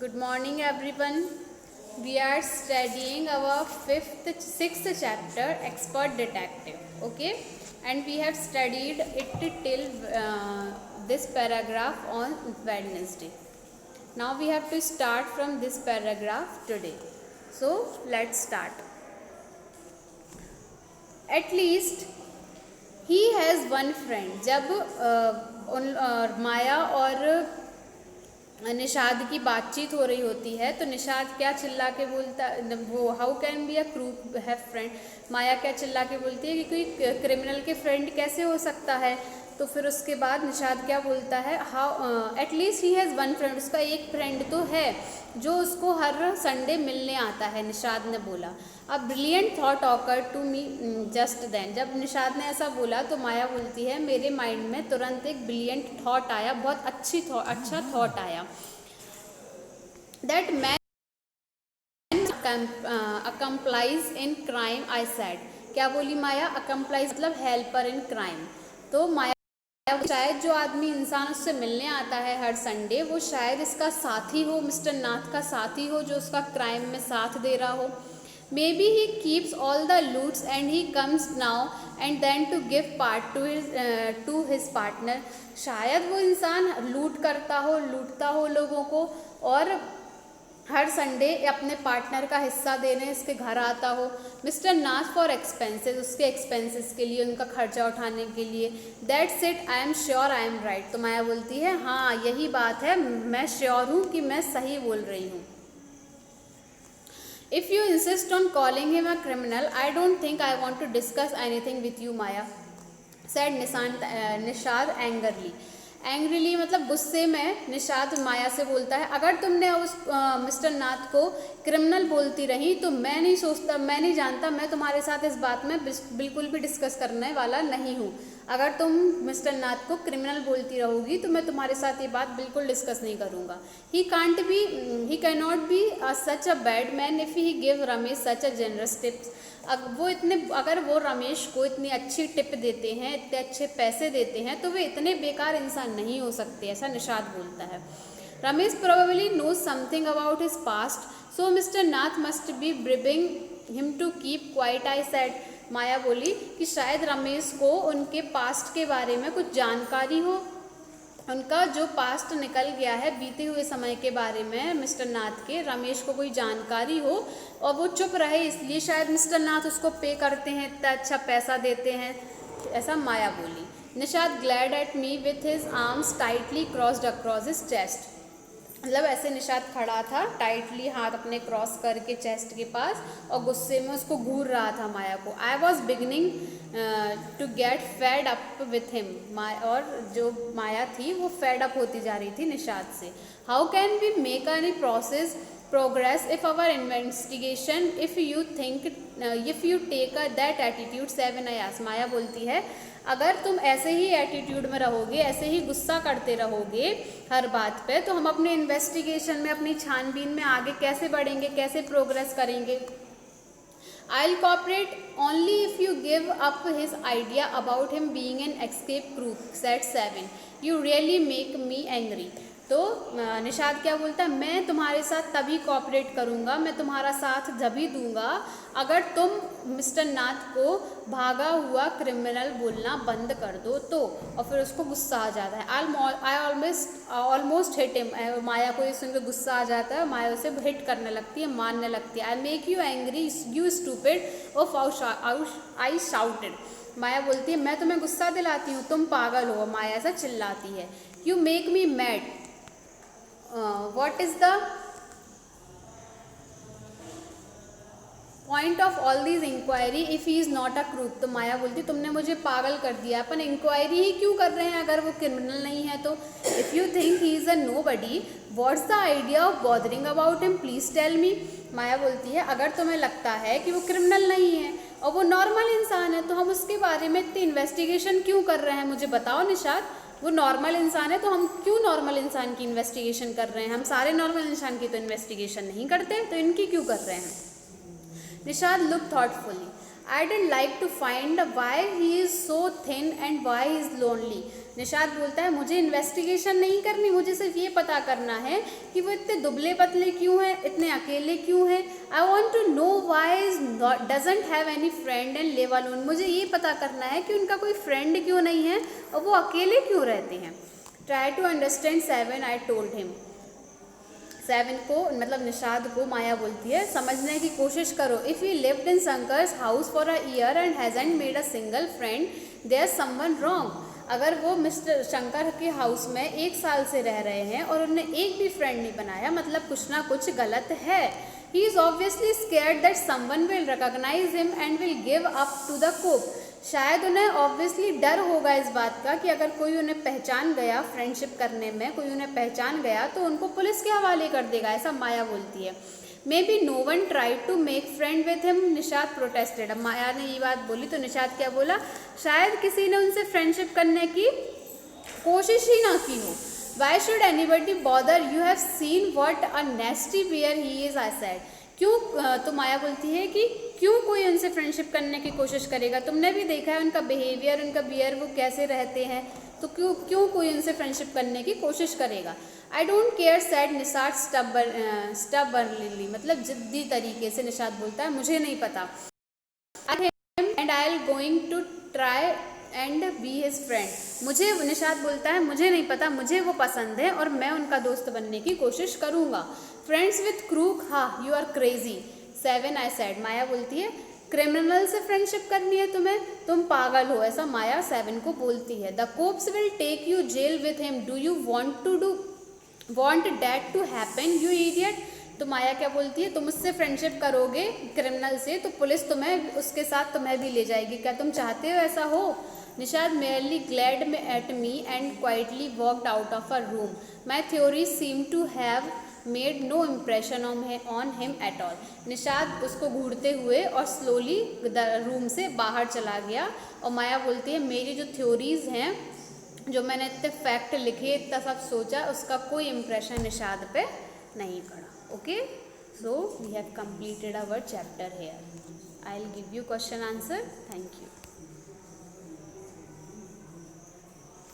Good morning, everyone. We are studying our sixth chapter, Expert Detective. Okay, and we have studied it till this paragraph on Wednesday. Now we have to start from this paragraph today. So let's start. At least he has one friend. जब माया और निषाद की बातचीत हो रही होती है तो निषाद क्या चिल्ला के बोलता, वो how can be a crew have friend, Maya क्या चिल्ला के बोलती है कि कोई क्रिमिनल के फ्रेंड कैसे हो सकता है। तो फिर उसके बाद निषाद क्या बोलता है, how at least he has one friend, उसका एक फ्रेंड तो है जो उसको हर संडे मिलने आता है, निषाद ने बोला। A brilliant thought occur to me just then, जब निषाद ने ऐसा बोला तो माया बोलती है मेरे माइंड में तुरंत एक ब्रिलियंट थॉट आया, बहुत अच्छा थॉट आया। That man accomplice in crime I said, क्या बोली माया, अकम्प्लाइज मतलब हेल्पर इन क्राइम। तो माया शायद जो आदमी इंसान उससे मिलने आता है हर संडे वो शायद इसका साथी हो, मिस्टर नाथ का साथी हो जो उसका क्राइम में साथ दे रहा हो। Maybe he keeps all the loots and he comes now and then to give part to his partner, शायद वो इंसान लूटता हो लोगों को और हर संडे अपने पार्टनर का हिस्सा देने इसके घर आता हो। मिस्टर नाथ फॉर एक्सपेंसेस, उसके एक्सपेंसेस के लिए, उनका खर्चा उठाने के लिए। That's it, I am sure I am right, तो माया बोलती है हाँ यही बात है, मैं श्योर हूँ कि मैं सही बोल रही हूँ। If you insist on calling him a criminal I don't think I want to discuss anything with you Maya, said Nishad angrily मतलब गुस्से में निषाद माया से बोलता है, अगर तुमने उस मिस्टर नाथ को क्रिमिनल बोलती रही तो मैं नहीं जानता, मैं तुम्हारे साथ इस बात में बिल्कुल भी डिस्कस करने वाला नहीं हूँ। अगर तुम मिस्टर नाथ को क्रिमिनल बोलती रहोगी तो मैं तुम्हारे साथ ये बात बिल्कुल डिस्कस नहीं करूँगा। He can not be such a bad man if he give Ramesh such a generous tips, अगर वो रमेश को इतनी अच्छी टिप देते हैं, इतने अच्छे पैसे देते हैं तो वे इतने बेकार इंसान नहीं हो सकते, ऐसा निषाद बोलता है। Ramesh probably knows something about his past so mister Nath must be bribing him to keep quiet, I said, Maya बोली कि शायद रमेश को उनके पास्ट के बारे में कुछ जानकारी हो, उनका जो पास्ट निकल गया है बीते हुए समय के बारे में मिस्टर नाथ के, रमेश को कोई जानकारी हो और वो चुप रहे, इसलिए शायद मिस्टर नाथ उसको पे करते हैं, इतना अच्छा पैसा देते हैं, ऐसा माया बोली। Nishad glad at me with his arms tightly crossed across his chest, मतलब ऐसे निषाद खड़ा था टाइटली हाथ अपने क्रॉस करके चेस्ट के पास और गुस्से में उसको घूर रहा था माया को। I was beginning to get fed up with him, और जो माया थी वो फेड अप होती जा रही थी निषाद से। How can we make any progress if our investigation if you take that attitude seven आयास, माया बोलती है अगर तुम ऐसे ही एटीट्यूड में रहोगे, ऐसे ही गुस्सा करते रहोगे हर बात पे, तो हम अपने इन्वेस्टिगेशन में, अपनी छानबीन में आगे कैसे बढ़ेंगे, कैसे प्रोग्रेस करेंगे। I'll cooperate only if you give up his idea about him being an escape crew, said Seven. You really make me angry. तो निषाद क्या बोलता है, मैं तुम्हारे साथ तभी कोऑपरेट करूँगा, मैं तुम्हारा साथ जभी दूंगा अगर तुम मिस्टर नाथ को भागा हुआ क्रिमिनल बोलना बंद कर दो तो। और फिर उसको गुस्सा आ जाता है, आई ऑलमोस्ट हिट हिम, माया को ये सुनकर गुस्सा आ जाता है, माया उसे हिट करने लगती है, मारने लगती है। I make you angry you stupid oaf I shouted, Maya बोलती है मैं तुम्हें गुस्सा दिलाती हूँ, तुम पागल हो, माया ऐसा चिल्लाती है। You make me mad, what is the point of all these inquiry if he is not a crook, तो माया बोलती तुमने मुझे पागल कर दिया, अपन इंक्वायरी ही क्यों कर रहे हैं अगर वो क्रिमिनल नहीं है तो। If you think he is a nobody what's the idea of bothering about him please tell me, Maya बोलती है अगर तुम्हें लगता है कि वो क्रिमिनल नहीं है और वो नॉर्मल इंसान है तो हम उसके बारे में इतनी इन्वेस्टिगेशन क्यों कर रहे हैं, मुझे बताओ निषाद। वो नॉर्मल इंसान है तो हम क्यों नॉर्मल इंसान की इन्वेस्टिगेशन कर रहे हैं, हम सारे नॉर्मल इंसान की तो इन्वेस्टिगेशन नहीं करते, तो इनकी क्यों कर रहे हैं। Nishad look thoughtfully, I didn't like to find why he is so thin and why he is lonely, Nishat बोलता है मुझे इन्वेस्टिगेशन नहीं करनी, मुझे सिर्फ ये पता करना है कि वो इतने दुबले पतले क्यों हैं, इतने अकेले क्यों हैं। I want to know why doesn't have any friend and live alone, मुझे ये पता करना है कि उनका कोई फ्रेंड क्यों नहीं है और वो अकेले क्यों रहते हैं। Try to understand seven, I told him. Seven को मतलब निशाद को माया बोलती है समझने की कोशिश करो। If you lived in Shankar's house for a year and hasn't made a single friend there someone wrong. अगर वो मिस्टर शंकर के हाउस में 1 साल से रह रहे हैं और उन्होंने एक भी फ्रेंड नहीं बनाया, मतलब कुछ ना कुछ गलत है। He is obviously scared that someone will recognise him and will give up to the cop. शायद उन्हें ऑब्वियसली डर होगा इस बात का कि अगर कोई उन्हें पहचान गया, फ्रेंडशिप करने में कोई उन्हें पहचान गया तो उनको पुलिस के हवाले कर देगा, ऐसा माया बोलती है। Maybe no one tried to make friend with him, Nishat protested. अब माया ने ये बात बोली तो निशात क्या बोला, शायद किसी ने उनसे फ्रेंडशिप करने की कोशिश ही ना की हो। Why should anybody bother, you have seen what a nasty bear he is, I said. क्यों, तो माया बोलती है कि क्यों कोई उनसे फ्रेंडशिप करने की कोशिश करेगा, तुमने भी देखा है उनका बिहेवियर, उनका बियर, वो कैसे रहते हैं, तो क्यों कोई उनसे फ्रेंडशिप करने की कोशिश करेगा। I don't care said Nishat स्टबर्नली, मतलब जिद्दी तरीके से निशात बोलता है मुझे नहीं पता। And I am going to try and be his friend, मुझे, निशात बोलता है मुझे नहीं पता, मुझे वो पसंद है और मैं उनका दोस्त बनने की कोशिश करूँगा। फ्रेंड्स विथ क्रूक, हाँ you are crazy. Seven, I said. Maya बोलती है क्रिमिनल से फ्रेंडशिप करनी है तुम्हें, तुम पागल हो, ऐसा माया सेवन को बोलती है। The cops will take you jail with him, do you want that to happen you idiot. तो माया क्या बोलती है, तुम उससे फ्रेंडशिप करोगे क्रिमिनल से तो पुलिस तुम्हें उसके साथ तुम्हें भी ले जाएगी, क्या तुम चाहते हो ऐसा हो। Nishad merely glared at me and quietly walked out of a room. My theories seemed to have made no impression on him at all. Nishad उसको घूरते हुए और स्लोली रूम से बाहर चला गया। और माया बोलती है मेरी जो थ्योरीज हैं, जो मैंने इतने फैक्ट लिखे, इतना सब सोचा, उसका कोई इम्प्रेशन निशाद पे नहीं पड़ा। Okay, so we have completed our chapter here. I'll give you question answer. Thank you.